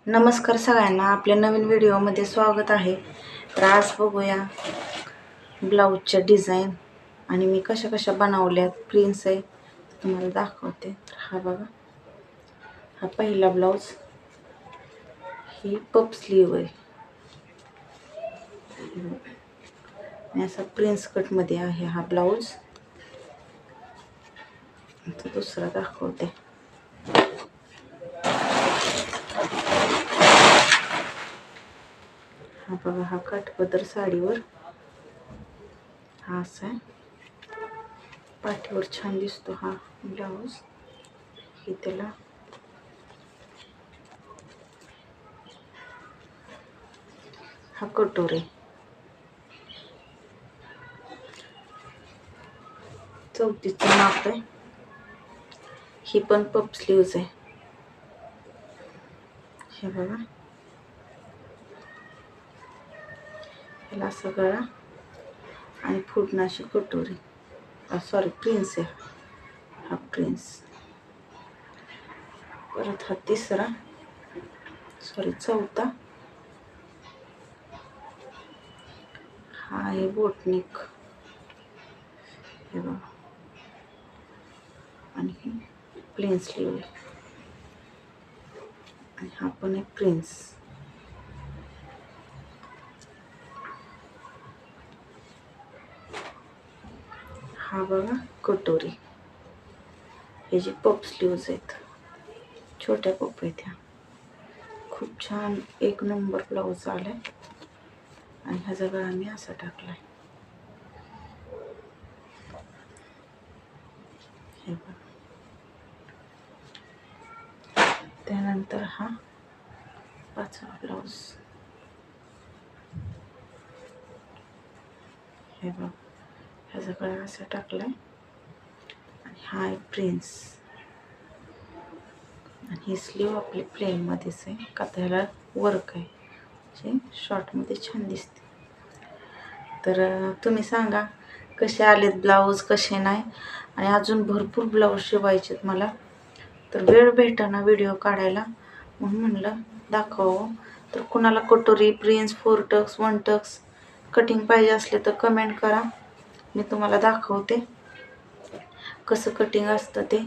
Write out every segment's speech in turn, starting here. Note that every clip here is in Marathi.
नमस्कार सगळ्यांना, आपल्या नवीन व्हिडिओमध्ये स्वागत आहे. तर आज बघूया ब्लाऊजच्या डिझाईन आणि मी कशा कशा बनवल्यात. प्रिन्स आहे तुम्हाला दाखवते. तर हा बघा, हा पहिला ब्लाऊज, ही पप स्लीव आहे आणि असा प्रिन्स कटमध्ये आहे हा ब्लाऊज. आता दुसरा दाखवते. हा बघा, हा काठपदर साडीवर हा असा आहे, पाठीवर छान दिसतो हा ब्लाऊज. हे त्याला हा कटोरे 34 माप आहे. ही पण पप स्लीव्ज आहे. हे बघा, ह्याला असा गळा आणि फुटणाशी कटोरी. सॉरी, प्रिन्स आहे हा, प्रिन्स. परत हा तिसरा, सॉरी चौथा, हा आहे बोटनिक. हे बघा, आणि प्लेन स्लीव आहे आणि हा पण एक प्रिन्स. हा बघा कटोरी. हे जे पप स्लीव्ज आहेत, छोट्या पप आहेत ह्या. खूप छान एक नंबर ब्लाऊज आलाय आणि ह्याचा गळा मी असा टाकलाय. हे बघा, त्यानंतर हा पाचवा ब्लाऊज. हे बघा, ह्याचा गळा असा टाकलाय आणि हा आहे प्रिन्स. आणि ही स्लीव आपली प्लेनमध्येच आहे, का त्याला वर्क आहे, जे शॉर्टमध्ये छान दिसते. तर तुम्ही सांगा कसे आलेत ब्लाऊज, कसे नाही. आणि अजून भरपूर ब्लाऊज शिवायचेत मला, तर वेळ भेटाना व्हिडिओ काढायला, म्हणून म्हणलं दाखवावं. तर कुणाला कटोरी, प्रिन्स, 4 टक्स, 1 टक्स कटिंग पाहिजे असले तर कमेंट करा, मी तुम्हाला दाखवते कसं कटिंग असतं ते.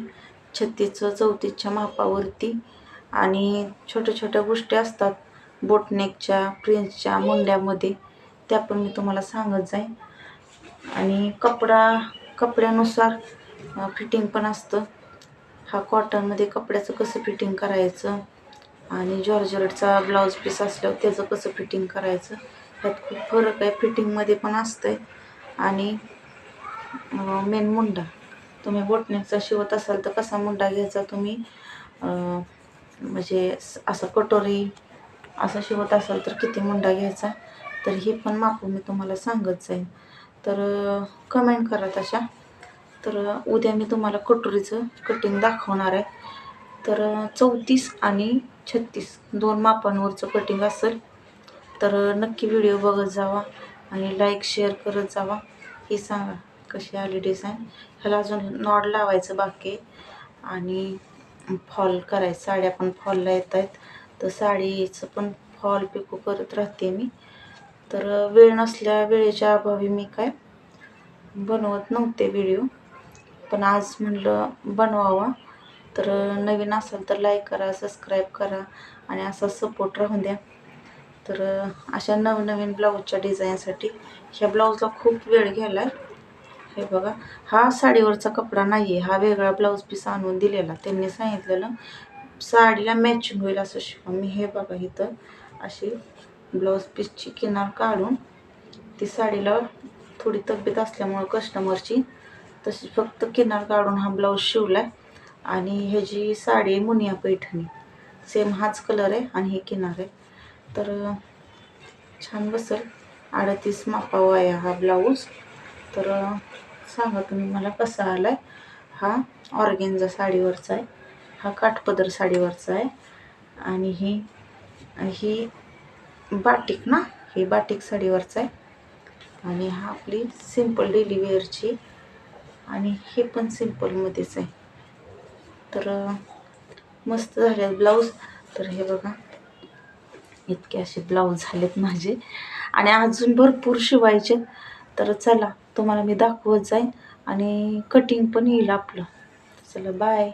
36चं 34च्या मापावरती. आणि छोट्या छोट्या गोष्टी असतात बोटनेकच्या, प्रिन्सच्या, मुंड्यामध्ये, त्या पण मी तुम्हाला सांगत जाईन. आणि कपड्यानुसार फिटिंग पण असतं. हा कॉटनमध्ये कपड्याचं कसं फिटिंग करायचं आणि जॉर्जेटचा ब्लाऊज पीस असल्यावर त्याचं कसं फिटिंग करायचं, ह्यात खूप फरक आहे. फिटिंगमध्ये पण असतंय. आणि मेन मुंडा, तुम्ही बोटनेकचा शिवत असाल तर कसा मुंडा घ्यायचा तुम्ही, म्हणजे असं कटोरी असं शिवत असाल तर किती मुंडा घ्यायचा, तर ही पण मापं मी तुम्हाला सांगत जाईन. तर कमेंट करा तशा. तर उद्या मी तुम्हाला कटोरीचं कटिंग दाखवणार आहे. तर 34 आणि 36 दोन मापांवरचं कटिंग असेल. तर नक्की व्हिडिओ बघत जावा आणि लाईक शेअर करत जावा. ही सांगा कशी आली डिझाईन. ह्याला अजून नॉड लावायचं बाकी आणि फॉल करायचं. साड्या पण फॉलला येत आहेत, तर साडीचं पण फॉल पिको करत राहते मी. तर वेळेच्या अभावी मी काय बनवत नव्हते व्हिडिओ, पण आज म्हणलं बनवावा. तर नवीन असाल तर लाईक करा, सबस्क्राईब करा आणि असा सपोर्ट राहून द्या. तर अशा नवनवीन ब्लाऊजच्या डिझाईनसाठी ह्या ब्लाऊजला खूप वेळ गेला आहे. हे बघा, हा साडीवरचा कपडा नाही आहे, हा वेगळा ब्लाऊज पीस आणून दिलेला. त्यांनी सांगितलेलं साडीला मॅचिंग होईल असं शिवा. मी हे बघा, इथं अशी ब्लाऊज पीसची किनार काढून, ती साडीला थोडी तब्येत असल्यामुळं कस्टमरची, तशी फक्त किनार काढून हा ब्लाऊज शिवला आहे. आणि ह्याची साडी आहे मुनिया पैठणी, सेम हाच कलर आहे आणि ही किनार आहे. तर छान बसेल. 38 मापावा आहे हा ब्लाऊज. तर सांगा तुम्ही मला कसा आला आहे. हा ऑर्गेन्झा साडीवरचा आहे, हा काठपदर साडीवरचा आहे. आणि ही बाटिक ना, ही बाटिक साडीवरचा आहे. आणि हा आपली सिंपल डेली वेअरची, आणि हे पण सिंपलमध्येच आहे. तर मस्त झाले ब्लाऊज. तर हे बघा, इतके असे ब्लाऊज झालेत माझे आणि अजून भरपूर शिवायचे. तर चला तुम्हाला मी दाखवत जाईन आणि कटिंग पण येईल आपलं. चला बाय.